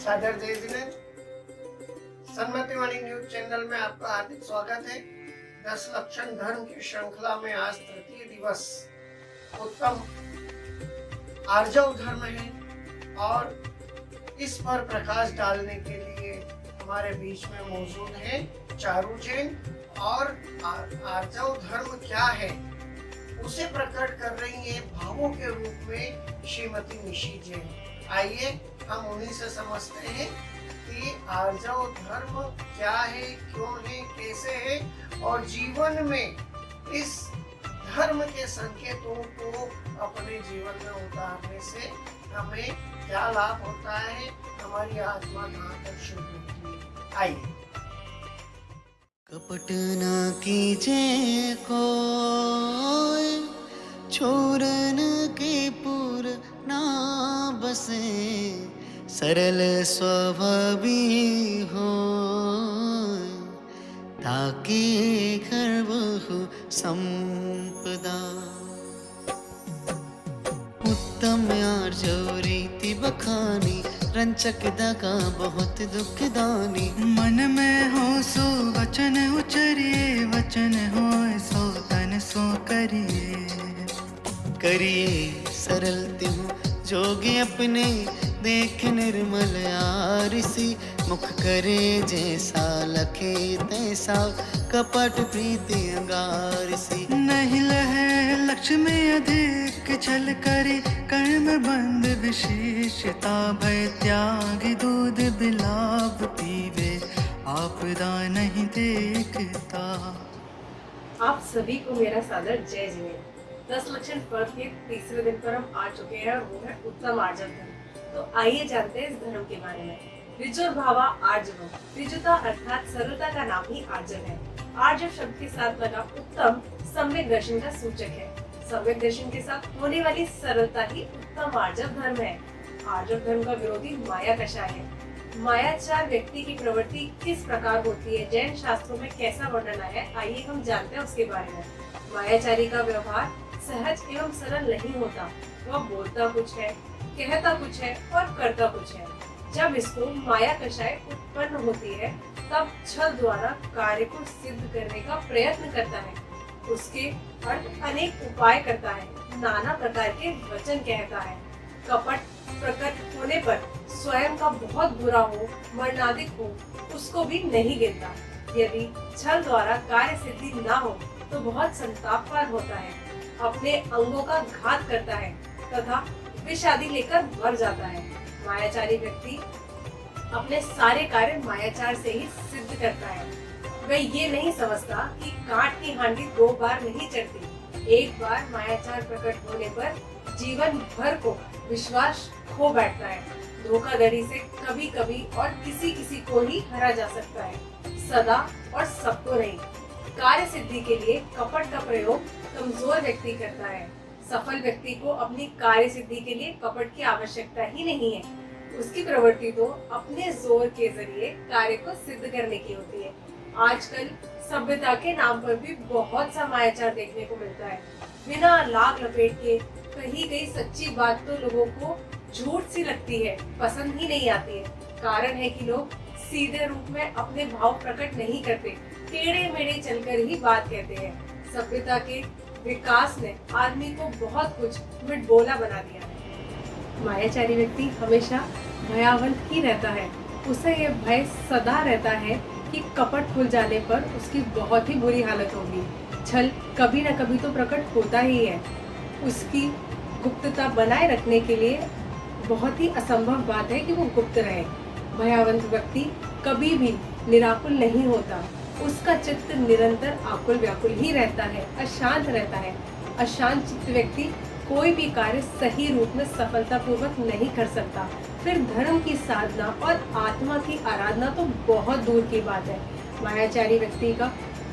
सादर जय Jinendra. सन्मतिवाणी news channel में आपका हार्दिक स्वागत है। 10 लक्षण धर्म की श्रृंखला में आज तृतीय दिवस उत्तम आर्जव धर्म है और इस पर प्रकाश डालने के लिए हमारे बीच में मौजूद है चारू जैन। और आर्जव धर्म क्या है उसे प्रकट कर रही है भावों के रूप में श्रीमती निशी जैन। आइए हम उन्हीं से समझते हैं कि आर्जव धर्म क्या है, क्यों है, कैसे है और जीवन में इस धर्म के संकेतों को अपने जीवन में उतारने से हमें क्या लाभ होता है, हमारी आत्मा कहाँ तक शुद्ध होती है। आइए। कपट न कीजिए कोई, छोरन के पुर ना बसे, सरल स्वभावी हो, ताकि घर बहु संपदा। उत्तम आर्जव रीति बखानी, रंचक दगा बहुत दुखदानी। मन में हो सो वचन उचरिए, वचन हो सो तन सो करिए। करिए सरल तिहु जोगी अपने, देख निर्मल आरिसी। मुख करे जैसा लखे तैसा, कपट प्रीति अंगारिसी। नहीं लहे लक्ष्य में अधिक छल करे, कर्म बंद विशेषता। भय त्याग दूध बिलाव पीवे, आपदा नहीं देखता। आप सभी को मेरा सादर जय जिनेंद्र। 10 लक्षण पर्व के तीसरे दिन पर हम आ चुके हैं और वो है उत्तम आर्जव धर्म। तो आइए जानते हैं इस धर्म के बारे में। ऋजुर्भावा आर्जव, ऋजुता अर्थात सरलता का नाम ही आर्जव है। आर्जव शब्द के साथ लगा उत्तम सम्यक दर्शन का सूचक है। सम्यक दर्शन के साथ होने वाली सरलता ही उत्तम आर्जव धर्म है। आर्जव धर्म का विरोधी माया कषाय है। मायाचार व्यक्ति की प्रवृत्ति किस प्रकार होती है, जैन शास्त्रों में कैसा वर्णन आया है, आइए हम जानते हैं उसके बारे में। मायाचारी का व्यवहार सहज एवं सरल नहीं होता। वह बोलता कुछ है, कहता कुछ है और करता कुछ है। जब इसको माया कषाय उत्पन्न होती है तब छल द्वारा कार्य को सिद्ध करने का प्रयत्न करता है। उसके अर्थ अनेक उपाय करता है, नाना प्रकार के वचन कहता है। कपट प्रकट होने पर स्वयं का बहुत बुरा हो, मरणाधिक हो, उसको भी नहीं गिनता। यदि छल द्वारा कार्य सिद्धि न हो तो बहुत संतापवान होता है, अपने अंगों का घात करता है तथा विष आदि लेकर मर जाता है। मायाचारी व्यक्ति अपने सारे कार्य मायाचार से ही सिद्ध करता है। वह ये नहीं समझता कि काट की हांडी 2 बार नहीं चढ़ती। एक बार मायाचार प्रकट होने पर जीवन भर को विश्वास खो बैठता है। धोखाधड़ी से कभी कभी और किसी किसी को ही हरा जा सकता है, सदा और सबको नहीं। कार्य सिद्धि के लिए कपट का प्रयोग कमजोर व्यक्ति करता है। सफल व्यक्ति को अपनी कार्य सिद्धि के लिए कपट की आवश्यकता ही नहीं है। उसकी प्रवृत्ति तो अपने जोर के जरिए कार्य को सिद्ध करने की होती है। आजकल सभ्यता के नाम पर भी बहुत सा मायाचार देखने को मिलता है। बिना लाग लपेट के कही गई सच्ची बात तो लोगों को झूठ सी लगती है, पसंद ही नहीं आती है। कारण है कि लोग सीधे रूप में अपने भाव प्रकट नहीं करते, टेढ़े मेढ़े चलकर ही बात कहते हैं। सभ्यता के विकास ने आदमी को बहुत कुछ मिटबोला बना दिया है। मायाचारी व्यक्ति हमेशा भयावंत ही रहता है। उसे यह भय सदा रहता है कि कपट खुल जाने पर उसकी बहुत ही बुरी हालत होगी। छल कभी न कभी तो प्रकट होता ही है। उसकी गुप्तता बनाए रखने के लिए बहुत ही असंभव बात है कि वो गुप्त रहे। भयावंत व्यक्ति कभी भी निराकुल नहीं होता। उसका चित्त निरंतर आकुल व्याकुल ही रहता है, अशांत रहता है। अशांत चित्त व्यक्ति कोई भी कार्य सही रूप में सफलतापूर्वक नहीं कर सकता। फिर धर्म की साधना और आत्मा की आराधना तो बहुत दूर की बात है। मायाचारी व्यक्ति का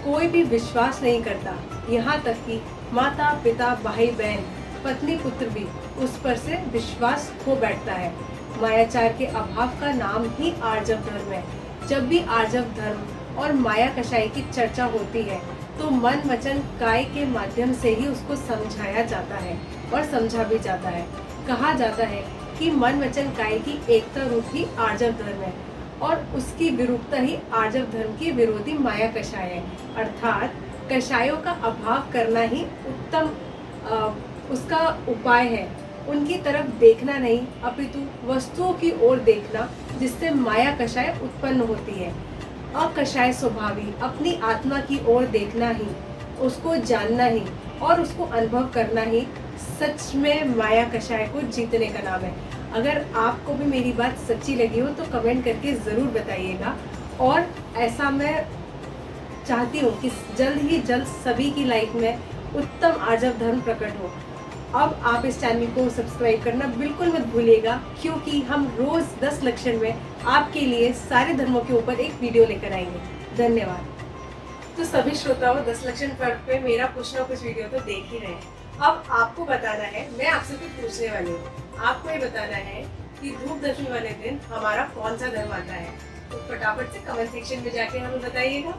कोई भी विश्वास नहीं करता, यहाँ तक कि माता पिता भाई बहन पत्नी पुत्र भी उस पर से विश्वास खो बैठता है। मायाचार के अभाव का नाम ही आर्जव धर्म है। जब भी आर्जव धर्म और माया कषाय की चर्चा होती है तो मन वचन काय के माध्यम से ही उसको समझाया जाता है और समझा भी जाता है। कहा जाता है कि मन वचन काया की एकता रूप ही आर्जव धर्म है और उसकी विरूपता ही आर्जव धर्म की विरोधी माया कषाय है। अर्थात कषायों का अभाव करना ही उत्तम उसका उपाय है। उनकी तरफ देखना नहीं अपितु वस्तुओं की ओर देखना, जिससे माया कषाय उत्पन्न होती है। अकषाय स्वभावी अपनी आत्मा की ओर देखना ही, उसको जानना ही और उसको अनुभव करना ही सच में माया कषाय को जीतने का नाम है। अगर आपको भी मेरी बात सच्ची लगी हो तो कमेंट करके ज़रूर बताइएगा। और ऐसा मैं चाहती हूँ कि जल्द ही जल्द सभी की लाइफ में उत्तम आर्जव धर्म प्रकट हो। अब आप इस चैनल को सब्सक्राइब करना बिल्कुल मत भूलिएगा, क्योंकि हम रोज़ 10 लक्षण में आपके लिए सारे धर्मों के ऊपर एक वीडियो लेकर आएंगे। धन्यवाद। तो सभी श्रोताओं, 10 लक्षण पर्व पे मेरा कुछ ना कुछ वीडियो तो देख ही रहे हैं। अब आपको बताना है, मैं आपसे कुछ पूछने वाली हूँ। आपको ये बताना है कि धूप दशमी वाले दिन हमारा कौन सा धर्म आता है। तो फटाफट से कमेंट सेक्शन में जाके हमें बताइएगा।